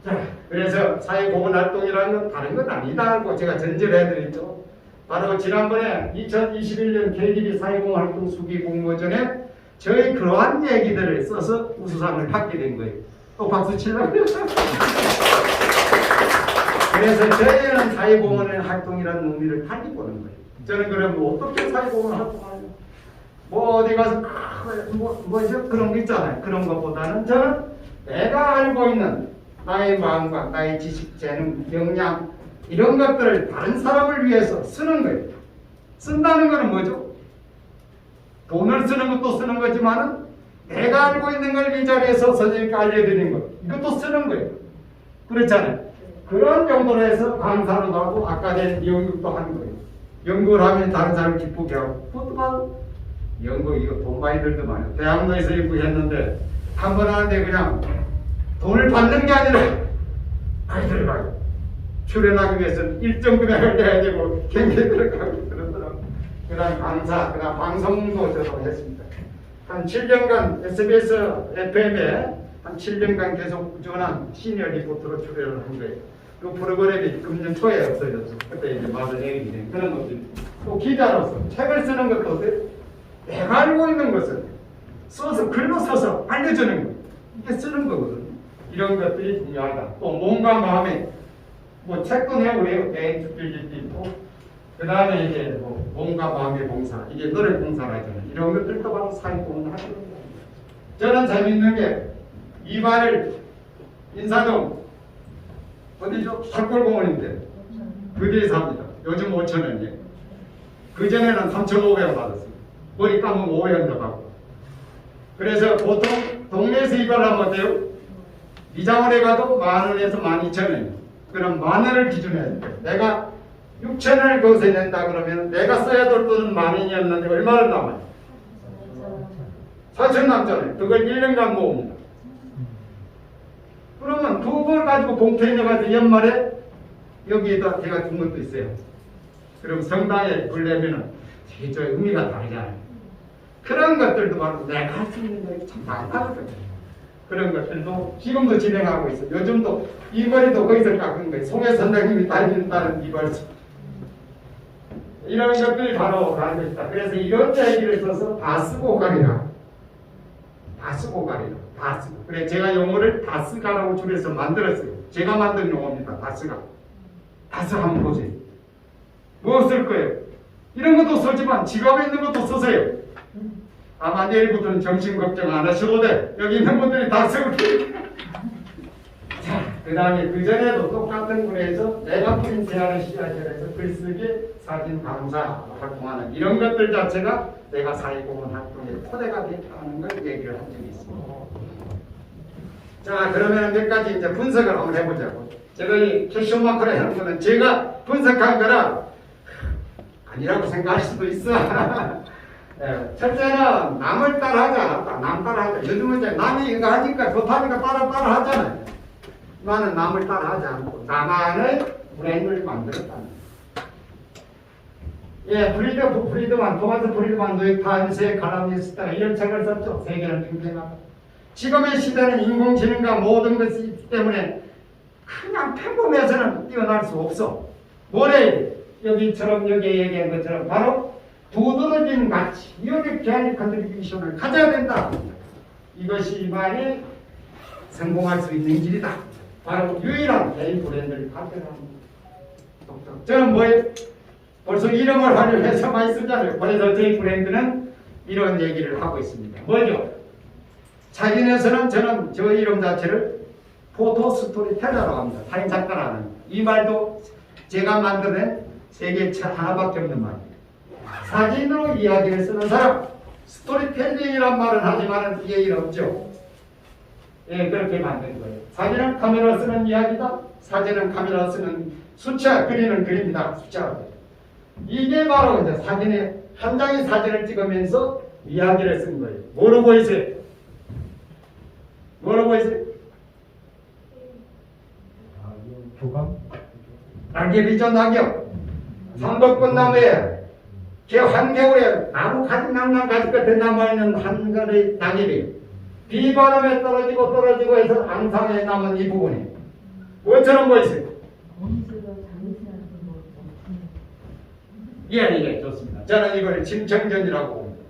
자, 그래서 사회공헌활동이라는 건 다른 건 아니다 하고 제가 전제를 해드렸죠. 바로 지난번에 2021년 계기리 사회공헌활동 수기 공모전에 저희 그러한 얘기들을 써서 우수상을 받게 된 거예요. 또 박수 치려고. 그래서 저희는 사회공헌의 활동이라는 의미를 달리 보는 거예요. 저는 그럼 뭐 어떻게 사회공헌 활동하냐? 뭐 어디 가서 뭐죠? 그런 거 있잖아요. 그런 것보다는 저는 내가 알고 있는 나의 마음과 나의 지식, 재능, 역량 이런 것들을 다른 사람을 위해서 쓰는 거예요. 쓴다는 것은 뭐죠? 돈을 쓰는 것도 쓰는 거지만은 내가 알고 있는 걸 이 자리에서 선생님께 알려드리는 것 이것도 쓰는 거예요. 그렇잖아요. 그런 정도로 해서 강사로도 하고 아까전 연극도 하는 거예요. 연극을 하면 다른 사람을 기쁘게 하고 그것도 바로 연극 이거 돈 많이 들더만요. 대학로에서 연극했는데 한 번 하는데 그냥 돈을 받는 게 아니라 많이 들어가요. 출연하기 위해서는 일정 금액을 내야 되고 경기에 들어가고 그러더라고요. 그다음 강사, 그다음 방송도 저도 했습니다. 한 7년간 SBS FM에 한 7년간 계속 꾸준한 시니어 리포터로 출연을 한 거예요. 그 프로그램이 금년 초에 없어졌죠. 그때 이제 말을 얘기해 그런 것들이. 또 기자로서 책을 쓰는 것도 내가 알고 있는 것을 써서 글로 써서 알려주는 거. 이게 쓰는 거거든요. 이런 것들이 중요하다. 또 몸과 마음에 뭐 책도 내고 그래요. 대행축질집도 있고 그 다음에 이제 뭐 몸과 마음의 봉사 이게 노래 봉사라 하잖아요. 이런 것들도 바로 사회공헌을 하는 거예요. 저는 재밌는 게 이발을 인사동 어디죠? 탁골공원인데 그 뒤에 삽니다. 요즘 5,000원이에요. 그전에는 3,500원 받았어요. 머리 감으면 500원 더 받고. 그래서 보통 동네에서 이발하면 어때요? 미장원에 가도 10,000원에서 12,000원. 그럼 10,000원을 기준으로 해야 돼요. 내가 6,000원을 거기서 낸다 그러면 내가 써야 될 돈은 10,000원이었는데 얼마나 남아요? 4,000원 남잖아요. 그걸 1년간 모읍니다. 그러면 그걸 가지고 봉투에 가지고 연말에 여기에다 제가 준 것도 있어요. 그럼 성당에 불내면은 되게 저 의미가 다르잖아요. 그런 것들도 바로 내가 할 수 있는 것이 참 많다거든요. 그런 것들도 지금도 진행하고 있어요. 요즘도 이거리도 거기서 깎은 거예요. 송혜 선생님이 다닌다는 이거리. 이런 것들이 바로 가는 것이다. 그래서 이런 얘기를 써서 다 쓰고 가리라. 다 쓰고 가리라. 다 쓰고. 그래 제가 용어를 다 쓰가라고 줄여서 만들었어요. 제가 만든 용어입니다. 다 쓰가. 다 쓰 한번 보세요. 뭐 쓸 거예요? 이런 것도 쓰지만 지갑에 있는 것도 쓰세요. 아마 내일부터는 정신 걱정 안 하셔도 돼. 여기 있는 분들이 다 쓰고. 자, 그 다음에 그 전에도 똑같은 글에서 내가 뿌린 대안을 씨앗이라서 글쓰기, 사진 강사 활동하는 이런 것들 자체가 내가 사회공헌 활동의 토대가 됐다는 걸 얘기를 한 적이 있습니다. 자, 그러면 몇 가지 이제 분석을 한번 해보자고. 제가 이 캐시온 마크를 하는 거는 제가 분석한 거라 아니라고 생각할 수도 있어. 네, 첫째는 남을 따라하지 않았다. 남 따라하자. 요즘은 이제 남이 이거 하니까 좋다니까 따라 하잖아요. 나는 남을 따라하지 않고 나만의 브랜드를 만들었다는 거예요. 예, 프리드만, 토마스 프리드만, 노익 타임스의 칼럼니스트가 이런 책을 썼죠. 세계는 팽팽하다. 지금의 시대는 인공지능과 모든 것이 있기 때문에 그냥 평범해서는 뛰어날 수 없어. 뭐래? 여기처럼 여기에 얘기한 것처럼 바로 두드러진 가치, 이어릭 컨트리뷰션을 가져야 된다. 이것이 이만이 성공할 수 있는 길이다. 바로 유일한 개인 브랜드를 가져가는 겁니다. 저는 뭐예요? 벌써 이름을 활용해서 많이 쓰잖아요. 그래서 저희 브랜드는 이런 얘기를 하고 있습니다. 뭐죠? 자기네에서는 저는 저 이름 자체를 포토 스토리텔러라고 합니다. 사진 작가라는 이 말도 제가 만들어낸 세계 하나밖에 없는 말이에요. 사진으로 이야기를 쓰는 사람, 스토리텔링이란 말은 하지만 이게 일 없죠. 예, 그렇게 만든 거예요. 사진은 카메라 쓰는 이야기다. 사진은 카메라 쓰는 숫자, 그리는 그림이다. 숫자. 이게 바로 이제 사진의 한 장의 사진을 찍으면서 이야기를 쓴 거예요. 뭐로 보이세요? 뭐로 보이세요? 교감? 낙엽이죠, 낙엽. 삼덕꽃나무에 한겨울에 나무 가지 낭낭 가지 끝에 남아있는 한가지 낙엽이 비바람에 떨어지고 해서 앙상에 남은 이 부분이 뭐처럼 보이세요? 예, 좋습니다. 저는 이걸 침청전이라고 봅니다.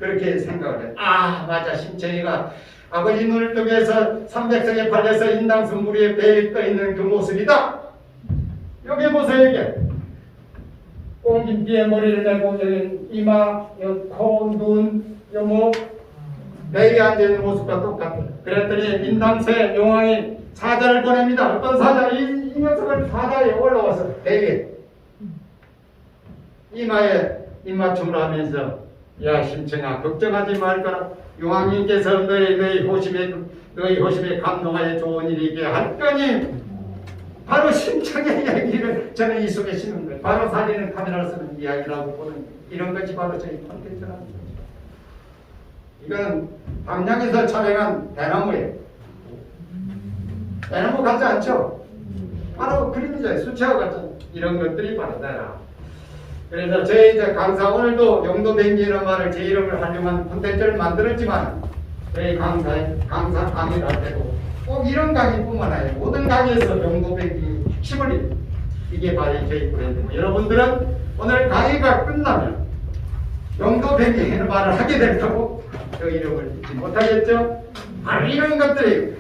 그렇게 생각을 해요. 아, 맞아. 심청이가 아버지 눈을 뜨게 해서 300성에 팔려서 인당수 무리에 배에 떠있는 그 모습이다. 여기 보세요, 이게. 꽁긴 뒤에 머리를 내고, 여기 이마, 여기 코, 눈, 여목, 배에 앉아있는 모습과 똑같아요. 그랬더니 인당수에 용왕이 사자를 보냅니다. 어떤 사자? 이 녀석을 사자에 올라와서 배에 이마에 입맞춤을 하면서 야 심청아 걱정하지 말거라. 용왕님께서 너희 호심에 감동하여 좋은 일이 있게 할 거니 바로 심청의 이야기를 저는 이 속에 심는 거예요. 바로 사진은 카메라를 쓰는 이야기라고 보는 이런 것이 바로 저희 콘텐츠라는 거죠. 이건 담양에서 촬영한 대나무예요. 대나무 같지 않죠? 바로 그림자 수채화 같은 이런 것들이 바로 대나무. 그래서 저희 이제 강사 오늘도 용도뱅기라는 말을 제 이름을 활용한 콘텐츠를 만들었지만 저희 강사 강의를 할 때도 꼭 이런 강의뿐만 아니라 모든 강의에서 용도뱅기 핵심을 이게 바로 저희 브랜드고 여러분들은 오늘 강의가 끝나면 용도뱅기라는 말을 하게 될 거고 그 이름을 잊지 못하겠죠? 바로 이런 것들이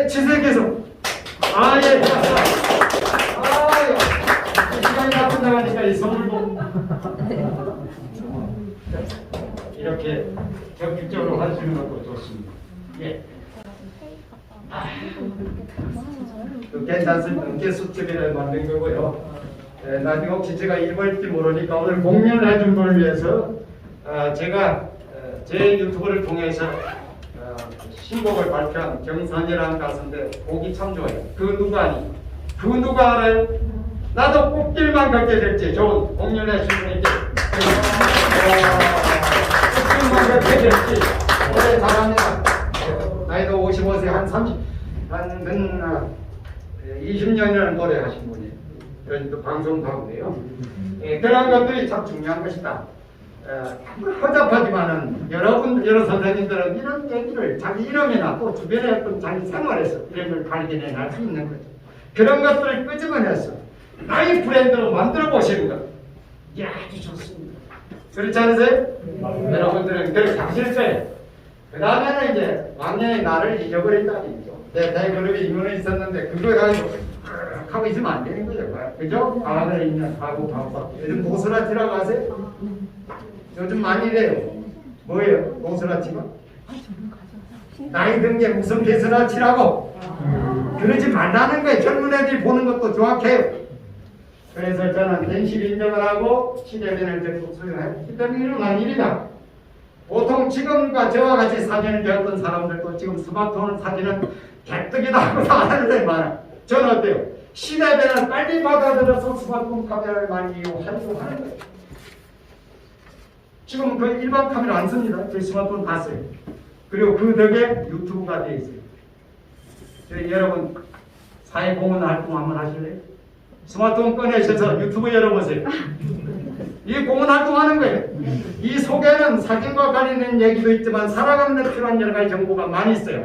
지색에서 예. 시간이 다 끝나가니까 이 선물도 이렇게 적극적으로 하시는 것도 좋습니다. 예. 괜찮습니다. 개수첩이를 만든 거고요. 나중에 혹시 제가 입을지 모르니까 오늘 공연을 해준 걸 위해서 제가 제 유튜브를 통해서 신곡을 발표한 경산이라는 가수인데 곡이 참 좋아요. 그 누가 알아요? 나도 꽃길만 걷게 될지 좋은 공연의 신분에게 꽃길만 걷게 될지 오래 잘합니다. 나이도 55세 한 20년이라는 노래 하신 분이에요. 그러니까 방송도 하고요. 그런 것들이 참 중요한 것이다. 허접하지만은 여러 선생님들은 이런 얘기를 자기 이름이나 또 주변에 어떤 자기 생활에서 이런 걸 발견해낼 수 있는 거죠. 그런 것들을 끄집어내서 나의 브랜드로 만들어 보시는 것. 이게 아주 좋습니다. 그렇지 않으세요? 여러분들은 그렇게 하실 거예요. 그 다음에는 이제 왕년의 나를 잊어버린다는 얘기죠. 내 대그룹이 인문에 있었는데 그걸 가지고 하고 있으면 안 되는 거죠. 그죠? 가을에 있는 가구 방법. 요즘 노스라치라고 하세요? 요즘 많이 이래요. 뭐예요? 노스라치가? 나이 든 게 무슨 개스라치라고? 그러지 말라는 거예요. 젊은 애들이 보는 것도 정확해요. 그래서 저는 den실 인정을 하고 시대변을 적극 수용했기 때문에 일어난 일이다. 보통 지금과 저와 같이 사진을 배웠던 사람들도 지금 스마트폰 사진은 개떡이다 하고 하는데 말이야. 저는 어때요? 시대변을 빨리 받아들여서 스마트폰 카메라를 많이 이용하려고 하는 거예요. 지금 그 일반 카메라 안 씁니다. 제 스마트폰 다 써요. 그리고 그 덕에 유튜브가 되어 있어요. 여러분 사회공헌 활동 한번 하실래요? 스마트폰 꺼내셔서 유튜브 열어보세요. 이 공헌 활동하는 거예요. 이 속에는 사진과 관련된 얘기도 있지만 살아가는 데 필요한 여러 가지 정보가 많이 있어요.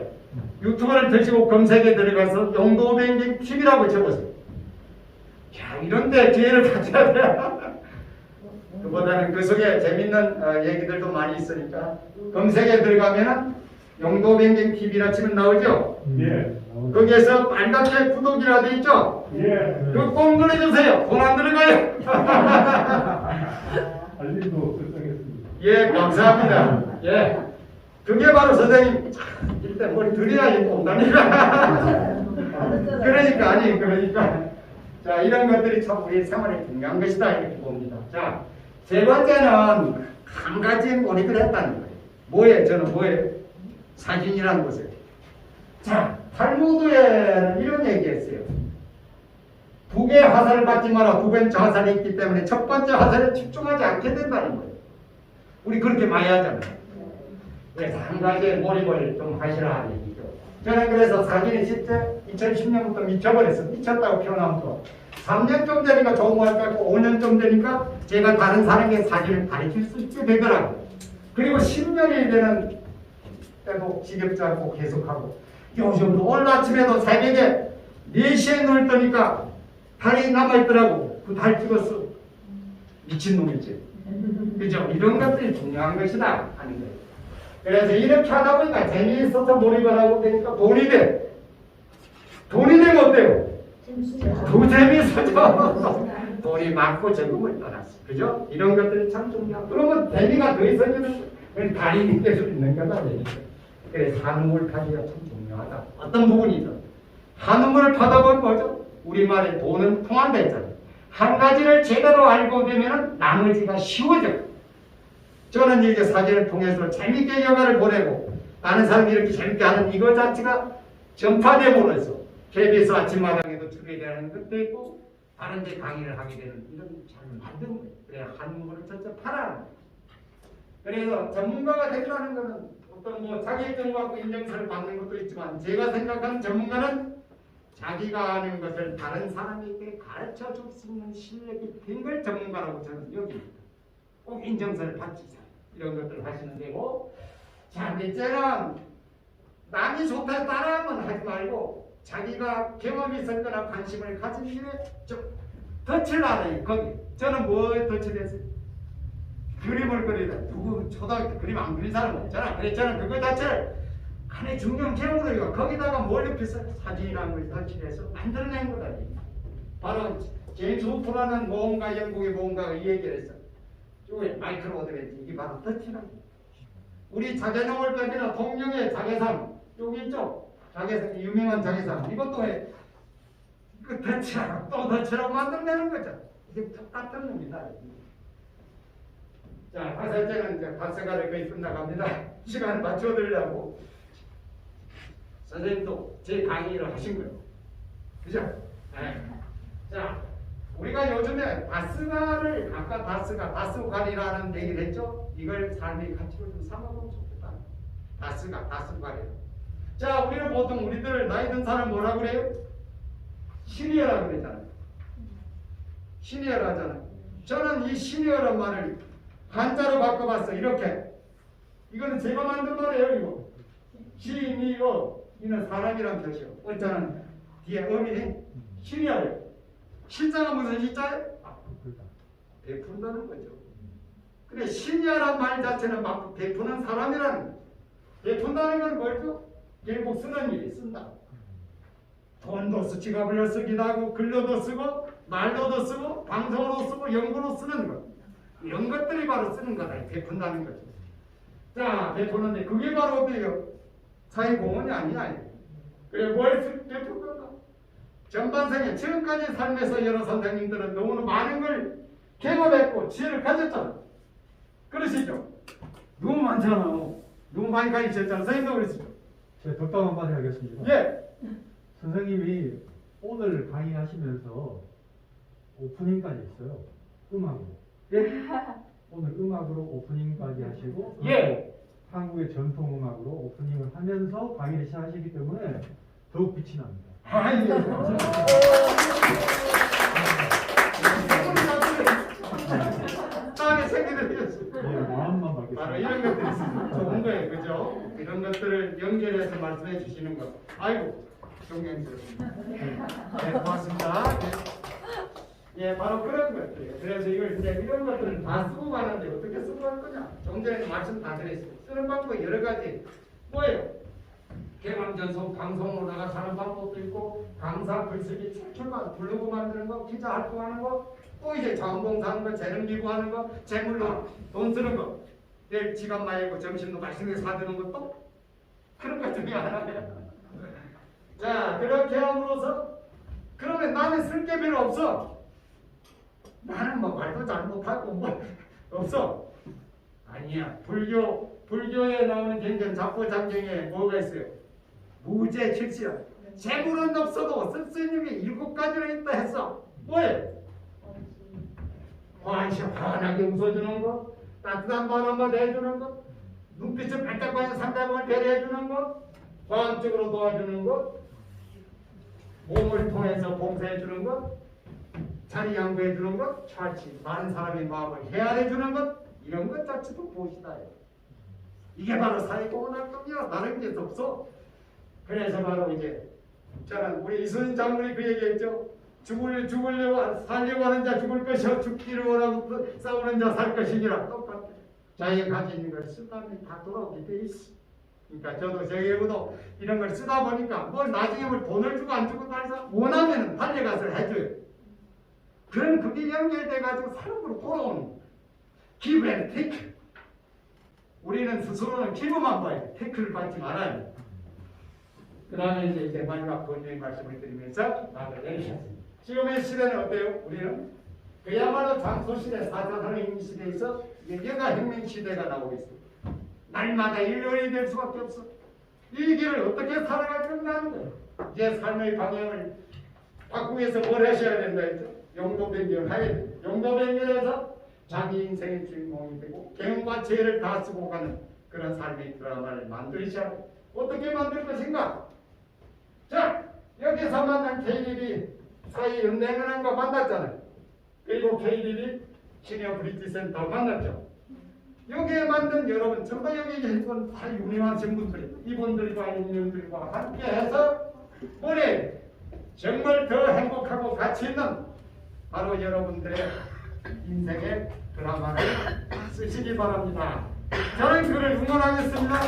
유튜브를 드시고 검색에 들어가서 용도뱅기 TV라고 쳐보세요. 야, 이런데 기회를 가져야 돼요. 그보다는 그 속에 재밌는 얘기들도 많이 있으니까 검색에 들어가면 용도뱅기 TV라 치면 나오죠? 예. 거기에서 빨갛게 구독이라 돼 있죠? 예. 그거 꼭 눌러주세요. 돈 안 들어가요. 알림도 설정했습니다. 예, 감사합니다. 예. 그게 바로 선생님, 일단 머리 들여야지 또 온다니까. 그러니까. 자, 이런 것들이 참 우리 생활에 중요한 것이다. 이렇게 봅니다. 자, 세 번째는 한 가지 몰입을 했다는 거예요. 뭐예요? 저는 뭐예요? 사진이라는 것을. 자, 탈무드에는 이런 얘기했어요. 두 개의 화살을 받지 마라. 두 번째 화살이 있기 때문에 첫 번째 화살에 집중하지 않게 된다는 거예요. 우리 그렇게 많이 하잖아요. 그래서 한 가지의 몰입을 좀 하시라 하는 얘기죠. 저는 그래서 사진이 실제 2010년부터 미쳤다고 표현하면 또 3년쯤 되니까 좋은 거 같고 5년쯤 되니까 제가 다른 사람에게 사진을 가르칠 수 있게 되더라고요. 그리고 10년이 되는 때도 지겹지 않고 계속하고 요즘도 오늘 아침에도 새벽에 4시에 눈을 뜨니까 달이 남아있더라고. 그 달 찍었어. 미친놈이지. 그죠? 이런 것들이 중요한 것이다 하는 거예요. 그래서 이렇게 하다 보니까 재미있어서 몰입을 하고 되니까 돈이 돼. 돈이 되면 어때요? 더 재미있어져. 돈이 많고 적음을 떠났어. 그죠? 이런 것들이 참 중요하고. 그러면 재미가 더 있어지는 달인이 될 수 있는 거다. 그래서 한우물 타기가 참 중요하다. 어떤 부분이든. 한우물을 타다 보면 뭐죠? 우리말에 돈은 통한다 했잖아요. 한 가지를 제대로 알고 되면 나머지가 쉬워져. 저는 이렇게 사진을 통해서 재밌게 여가를 보내고 다른 사람이 이렇게 재밌게 하는 이거 자체가 전파됨으로써 KBS 아침마당에도 주게 되는 것도 있고 다른 데 강의를 하게 되는 이런 잘 만든 거예요. 그래야 한국어를 전체 팔아는 거예요. 그래서 전문가가 되라는 것은 어떤 뭐 자기의증 갖고 인정서를 받는 것도 있지만 제가 생각하는 전문가는 자기가 아는 것을 다른 사람에게 가르쳐 줄 수 있는 실력이 된 걸 전문가라고 저는 여깁니다. 꼭 인정서를 받지 잘. 이런 것들을 하시는 데고 자, 넷째는 남이 좋다 따라하면 하지 말고 자기가 경험이 있었거나 관심을 가진 일에 좀 덫을 알아요. 거기 저는 뭐에 덫을 했어요? 그림을 그리다 누구 초등학교 때 그림 안 그린 사람 없잖아. 그래서 저는 그거 자체를 하나의 중요한 경험으로 거기다가 뭘 옆에서 사진이라는 걸 덧칠해서 만들어낸 거다. 바로 제임스 후프라는 모험가, 영국의 모험가가 이 얘기를 했어. 이게 마이클 오드벤지 이게 바로 덧칠한 우리 자개농을 빼기는 통영의 자개상 여기 있죠? 자개상 유명한 자개상 이것도 해. 그 덧칠하고 또 덧칠하고 만들어내는 거죠. 이게 똑같은 겁니다. 자, 다섯째는 이제 발생활이 거의 끝나갑니다. 시간을 맞춰드리려고 선생님도 제 강의를 하신 거예요. 그죠? 네. 자, 우리가 요즘에 다스가를 아까 다스가리라는 얘기를 했죠? 이걸 삶의 가치로 좀 삼아보면 좋겠다. 다스가리. 자, 우리는 보통 우리들 나이 든 사람 뭐라 그래요? 시니어라고 그러잖아요. 시니어라 하잖아요. 저는 이 시니어란 말을 한자로 바꿔봤어. 이렇게. 이거는 제가 만든 말이에요. 이거. 시니어. 이는 사람이란 뜻이요. 어쩌는 뒤에 어미네. 시니어예요. 신자가 무슨 신자예요? 베푼다는 거죠. 근데 시니어란 말 자체는 막 베푸는 사람이라는 거예요. 베푼다는 건 뭘죠? 결국 쓰는 일이 쓴다. 돈도 쓰, 지갑을 쓰기도 하고 글로도 쓰고 말로도 쓰고 방송으로 쓰고 연구로 쓰는 것. 이런 것들이 바로 쓰는 거다. 베푼다는 거죠. 자, 베푸는데 그게 바로 어때요? 사회공헌이 아니야. 그래 뭘 베풀 건가? 전반생에 지금까지 삶에서 여러 선생님들은 너무나 많은 걸 경험했고 지혜를 가졌잖아. 그러시죠? 너무 많잖아. 너무 많이 가르치셨잖아. 선생님도 그러시죠? 제가 덕담 한마디 하겠습니다. 예. 선생님이 오늘 강의하시면서 오프닝까지 했어요. 음악으로. 예. 오늘 음악으로 오프닝까지 하시고 예. 한국의 전통 음악으로 오프닝을 하면서 강의를 시작하시기 때문에 더욱 빛이 납니다. 아니, 땅에 생기는 예, 마음만 받겠습니다. 바로 이런 것들이 좋은 거예요. 그죠? 이런 것들을 연결해서 말씀해 주시는 것. 아이고, 존경스럽습니다. 네, 고맙습니다. 예, 바로 그런 것들이에요. 그래서 이걸 이제 이런 것들을 다 쓰고 가는데 어떻게 쓰고 갈 거냐? 좀 전에 말씀 다 드렸어요. 쓰는 방법이 여러 가지. 뭐예요? 개방전송 방송으로 나가서 하는 방법도 있고 강사 글쓰기 출출만 블로그 만드는 거 기자 활동하는 거 또 이제 자원봉사하는 거 재능 기부하는 거 재물로 돈 쓰는 거 내일 지갑 말고 점심도 맛있는 거 사드는 것도 그런 것 중에 하나예요. 자 그렇게 함으로써 그러면 나는 쓸 게 별로 없어. 나는 뭐 말도 잘 못하고 뭐 없어. 아니야. 불교에 나오는 경전 잡보장경에 뭐가 있어요? 무죄 출시야. 재물은 없어도 쓸 수 있는 게 7가지나 있다 했어. 뭐예요? 환하게 웃어주는 거, 따뜻한 말 한마디 해주는 거, 눈빛을 반짝거리는 상대방을 배려해주는 거, 과학적으로 도와주는 거, 몸을 통해서 봉사해주는 것, 자리 양보해주는 것, 차치 많은 사람의 마음을 헤아려주는 것, 이런 것 자체도 무엇이다. 이게 바로 사회공헌활동이야. 다른 게 없어. 그래서 바로 이제 저는 우리 이순신 장군이 그 얘기했죠. 살려고 하는 자 죽을 것이요 죽기를 원하고 싸우는 자 살 것이니라. 똑같아. 자기가 가지고 있는 걸 쓰다면 다 돌아오게 돼 있어. 그러니까 저도 저에게도 이런 걸 쓰다 보니까 뭘 나중에 뭘 돈을 주고 안 주고 따라서 원하면 달려가서 해줘요. 그런 그게 연결돼 가지고 사람으로 돌아오는 거예요. Give and take. 우리는 스스로는 기부만 봐야 돼. 테크를 받지 말아야 돼. 그 다음에 이제 마지막 본인의 말씀을 드리면서 나를 내리셨습니다. 지금의 시대는 어때요? 우리는 그야말로 장소시대, 4차 산업혁명 시대에서 여가 혁명 시대가 나오고 있습니다. 날마다 일요일이 될 수밖에 없어. 이 길을 어떻게 살아갈 건가는 거예요. 이제 삶의 방향을 바꾸기 위해서 뭘 하셔야 된다 했죠? 용도 변경해야 돼요. 용도 변경해서 자기 인생의 주인공이 되고 경과 죄를 다 쓰고 가는 그런 삶의 드라마를 만들으셔야 돼요. 어떻게 만들 것인가? 자, 여기서 만난 KDB 사이 연대은행과 만났잖아요. 그리고 KDB 시니어 브릿지 센터 만났죠. 여기에 만든 여러분, 전부 여기 계신 다 유명하신 분들이, 이분들과 인연들과 함께 해서 올해 정말 더 행복하고 가치 있는 바로 여러분들의 인생의 드라마를 쓰시기 바랍니다. 저는 그를 응원하겠습니다.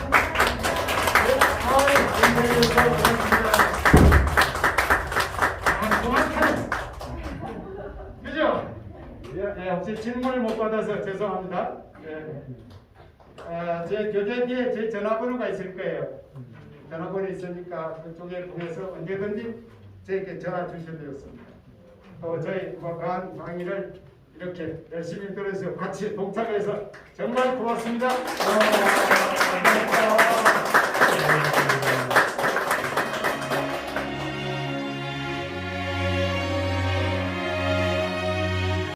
그죠? 네, 혹시 질문을 못 받아서 죄송합니다. 네. 제 교재 뒤에 제 전화번호가 있을 거예요. 전화번호 있으니까 그쪽에 통해서 언제든지 저에게 전화 주셔도 되었습니다. 또 저희 강의를 이렇게 열심히 들어서 같이 동참해서 정말 고맙습니다. 감사합니다.